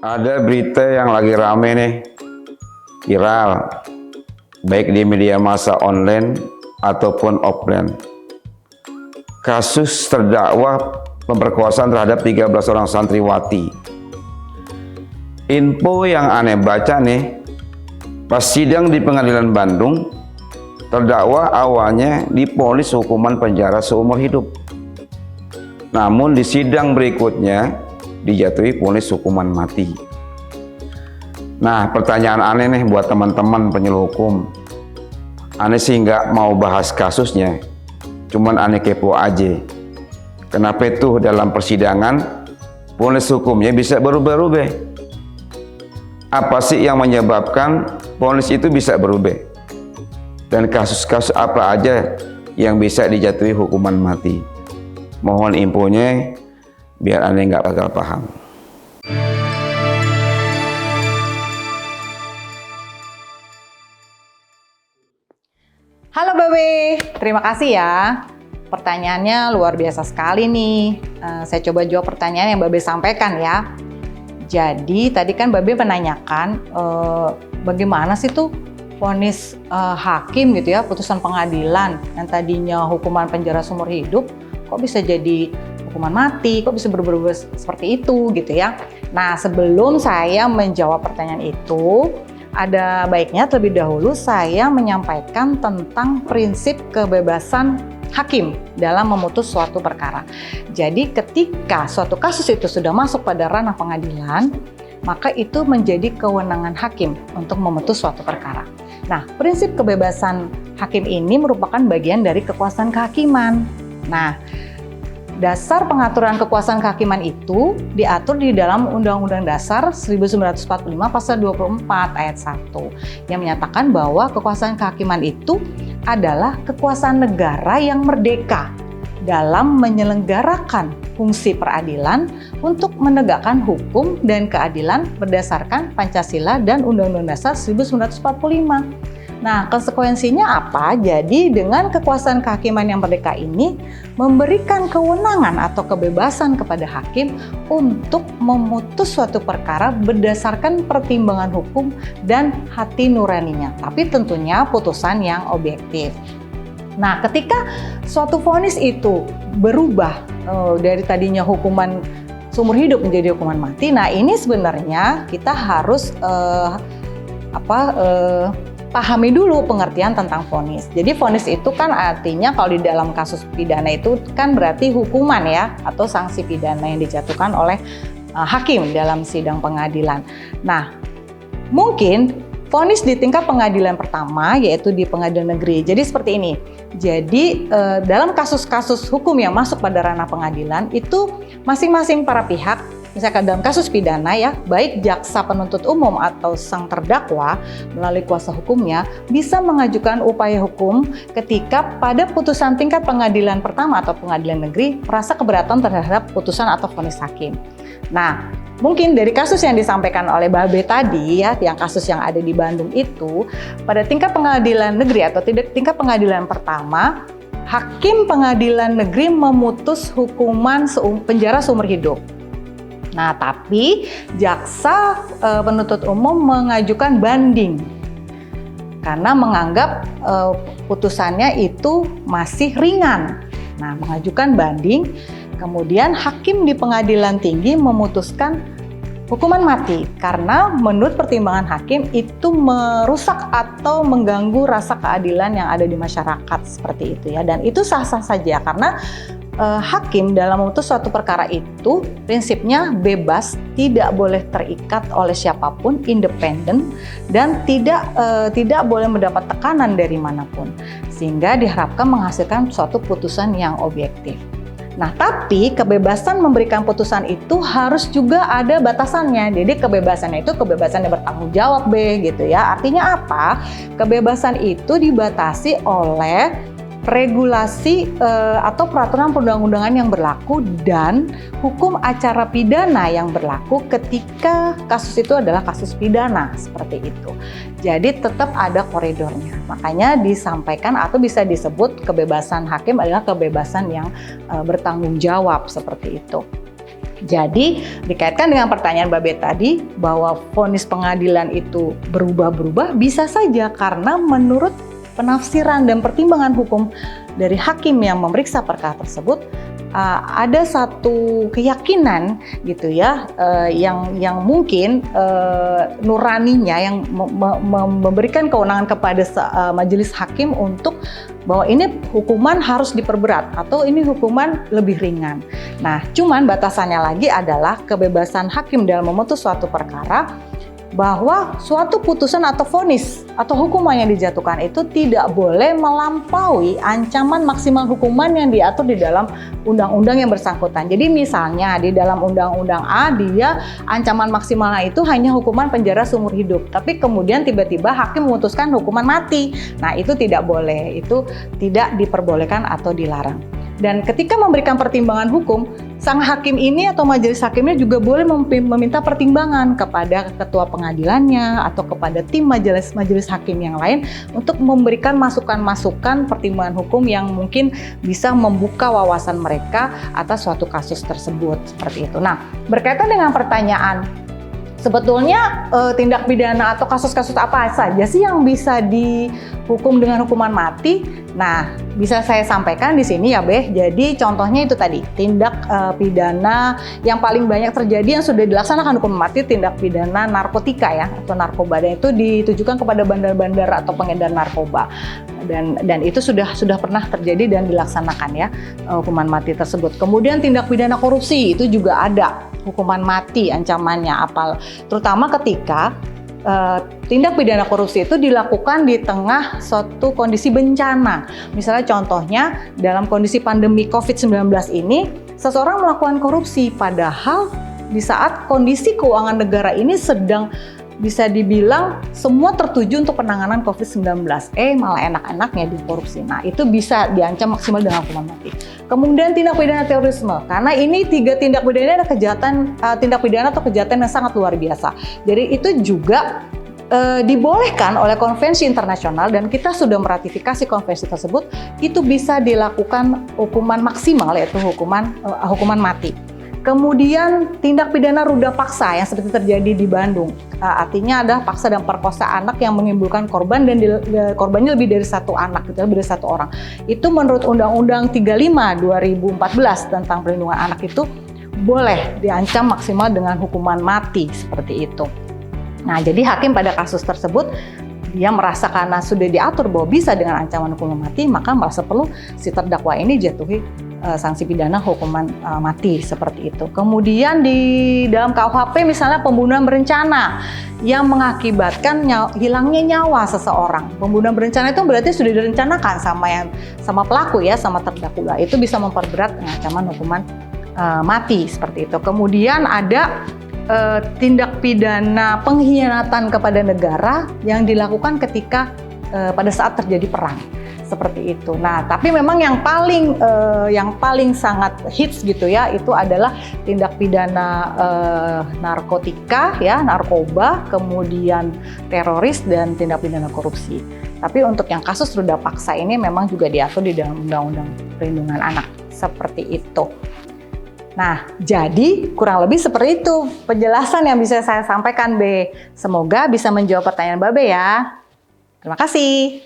Ada berita yang lagi rame nih, viral, baik di media massa online ataupun offline. Kasus terdakwa pemerkosaan terhadap 13 orang santriwati. Info yang aneh baca nih, pas sidang di Pengadilan Bandung, terdakwa awalnya divonis hukuman penjara seumur hidup. Namun di sidang berikutnya dijatuhi vonis hukuman mati. Nah, pertanyaan aneh nih buat teman-teman penyuluh hukum. Aneh sih nggak mau bahas kasusnya, cuman aneh kepo aja. Kenapa itu dalam persidangan vonis hukumnya bisa berubah-ubah? Apa sih yang menyebabkan vonis itu bisa berubah? Dan kasus-kasus apa aja yang bisa dijatuhi hukuman mati? Mohon infonya biar aneh nggak gagal paham. Halo Babe, terima kasih ya. Pertanyaannya luar biasa sekali nih. Saya coba jawab pertanyaan yang Babe sampaikan ya. Jadi tadi kan Babe menanyakan bagaimana sih tuh vonis hakim gitu ya, putusan pengadilan yang tadinya hukuman penjara seumur hidup, kok bisa jadi hukuman mati, kok bisa berubah seperti itu gitu ya. Nah, sebelum saya menjawab pertanyaan itu, ada baiknya terlebih dahulu saya menyampaikan tentang prinsip kebebasan hakim dalam memutus suatu perkara. Jadi ketika suatu kasus itu sudah masuk pada ranah pengadilan, maka itu menjadi kewenangan hakim untuk memutus suatu perkara. Nah, prinsip kebebasan hakim ini merupakan bagian dari kekuasaan kehakiman. Nah, dasar pengaturan kekuasaan kehakiman itu diatur di dalam Undang-Undang Dasar 1945 Pasal 24 Ayat 1 yang menyatakan bahwa kekuasaan kehakiman itu adalah kekuasaan negara yang merdeka dalam menyelenggarakan fungsi peradilan untuk menegakkan hukum dan keadilan berdasarkan Pancasila dan Undang-Undang Dasar 1945. Nah, konsekuensinya apa? Jadi dengan kekuasaan kehakiman yang merdeka ini memberikan kewenangan atau kebebasan kepada hakim untuk memutus suatu perkara berdasarkan pertimbangan hukum dan hati nuraninya. Tapi tentunya putusan yang objektif. Nah, ketika suatu vonis itu berubah dari tadinya hukuman seumur hidup menjadi hukuman mati, nah ini sebenarnya kita harus pahami dulu pengertian tentang vonis. Jadi vonis itu kan artinya kalau di dalam kasus pidana itu kan berarti hukuman ya atau sanksi pidana yang dijatuhkan oleh hakim dalam sidang pengadilan. Nah, mungkin vonis di tingkat pengadilan pertama yaitu di pengadilan negeri. Jadi seperti ini. Jadi dalam kasus-kasus hukum yang masuk pada ranah pengadilan itu masing-masing para pihak, misalkan dalam kasus pidana ya, baik jaksa penuntut umum atau sang terdakwa melalui kuasa hukumnya bisa mengajukan upaya hukum ketika pada putusan tingkat pengadilan pertama atau pengadilan negeri merasa keberatan terhadap putusan atau vonis hakim. Nah, mungkin dari kasus yang disampaikan oleh Babe tadi ya, yang kasus yang ada di Bandung itu, pada tingkat pengadilan negeri atau tingkat pengadilan pertama, hakim pengadilan negeri memutus hukuman penjara seumur hidup. Nah, tapi jaksa penuntut umum mengajukan banding karena menganggap putusannya itu masih ringan. Nah, mengajukan banding, kemudian hakim di pengadilan tinggi memutuskan hukuman mati karena menurut pertimbangan hakim itu merusak atau mengganggu rasa keadilan yang ada di masyarakat seperti itu ya, dan itu sah-sah saja karena hakim dalam memutus suatu perkara itu prinsipnya bebas, tidak boleh terikat oleh siapapun, independen dan tidak boleh mendapat tekanan dari manapun, sehingga diharapkan menghasilkan suatu putusan yang objektif. Nah, tapi kebebasan memberikan putusan itu harus juga ada batasannya. Jadi kebebasannya itu kebebasan yang bertanggung jawab gitu ya. Artinya apa? Kebebasan itu dibatasi oleh regulasi atau peraturan perundang-undangan yang berlaku dan hukum acara pidana yang berlaku ketika kasus itu adalah kasus pidana seperti itu. Jadi tetap ada koridornya. Makanya disampaikan atau bisa disebut kebebasan hakim adalah kebebasan yang bertanggung jawab seperti itu. Jadi dikaitkan dengan pertanyaan Babe tadi bahwa vonis pengadilan itu berubah-berubah, bisa saja karena menurut penafsiran dan pertimbangan hukum dari hakim yang memeriksa perkara tersebut ada satu keyakinan gitu ya, yang mungkin nuraninya yang memberikan kewenangan kepada majelis hakim untuk bahwa ini hukuman harus diperberat atau ini hukuman lebih ringan. Nah, cuman batasannya lagi adalah kebebasan hakim dalam memutus suatu perkara, bahwa suatu putusan atau vonis atau hukuman yang dijatuhkan itu tidak boleh melampaui ancaman maksimal hukuman yang diatur di dalam undang-undang yang bersangkutan. Jadi misalnya di dalam undang-undang A dia ancaman maksimalnya itu hanya hukuman penjara seumur hidup, tapi kemudian tiba-tiba hakim memutuskan hukuman mati. Nah, itu tidak boleh, itu tidak diperbolehkan atau dilarang. Dan ketika memberikan pertimbangan hukum, sang hakim ini atau majelis hakimnya juga boleh meminta pertimbangan kepada ketua pengadilannya atau kepada tim majelis hakim yang lain untuk memberikan masukan-masukan pertimbangan hukum yang mungkin bisa membuka wawasan mereka atas suatu kasus tersebut, seperti itu. Nah, berkaitan dengan pertanyaan, sebetulnya tindak pidana atau kasus-kasus apa saja sih yang bisa dihukum dengan hukuman mati? Nah, bisa saya sampaikan di sini ya, Beh. Jadi contohnya itu tadi, tindak pidana yang paling banyak terjadi yang sudah dilaksanakan hukuman mati, tindak pidana narkotika ya, atau narkoba. Dan itu ditujukan kepada bandar-bandar atau pengedar narkoba. Dan itu sudah pernah terjadi dan dilaksanakan ya, hukuman mati tersebut. Kemudian tindak pidana korupsi itu juga ada hukuman mati ancamannya, terutama ketika tindak pidana korupsi itu dilakukan di tengah suatu kondisi bencana. Misalnya contohnya dalam kondisi pandemi COVID-19 ini, seseorang melakukan korupsi padahal di saat kondisi keuangan negara ini sedang bisa dibilang semua tertuju untuk penanganan COVID-19, malah enak-enaknya dikorupsi. Nah, itu bisa diancam maksimal dengan hukuman mati. Kemudian tindak pidana terorisme, karena ini 3 tindak pidana ada tindak pidana atau kejahatan yang sangat luar biasa. Jadi itu juga dibolehkan oleh konvensi internasional dan kita sudah meratifikasi konvensi tersebut, itu bisa dilakukan hukuman maksimal yaitu hukuman mati. Kemudian tindak pidana ruda paksa yang seperti terjadi di Bandung, artinya ada paksa dan perkosa anak yang menimbulkan korban dan korbannya lebih dari 1 anak, gitu, lebih dari 1 orang. Itu menurut Undang-Undang 35 2014 tentang perlindungan anak itu boleh diancam maksimal dengan hukuman mati seperti itu. Nah, jadi hakim pada kasus tersebut dia merasa karena sudah diatur bahwa bisa dengan ancaman hukuman mati, maka merasa perlu si terdakwa ini jatuhi sanksi pidana hukuman mati seperti itu. Kemudian di dalam KUHP misalnya pembunuhan berencana yang mengakibatkan hilangnya nyawa seseorang. Pembunuhan berencana itu berarti sudah direncanakan sama pelaku ya, sama terdakwa. Itu bisa memperberat ancaman hukuman mati seperti itu. Kemudian ada tindak pidana pengkhianatan kepada negara yang dilakukan ketika pada saat terjadi perang. Seperti itu. Nah, tapi memang yang paling sangat hits gitu ya, itu adalah tindak pidana narkotika ya, narkoba, kemudian teroris dan tindak pidana korupsi. Tapi untuk yang kasus ruda paksa ini memang juga diatur di dalam Undang-Undang Perlindungan Anak seperti itu. Nah, jadi kurang lebih seperti itu penjelasan yang bisa saya sampaikan, Be. Semoga bisa menjawab pertanyaan Babe ya. Terima kasih.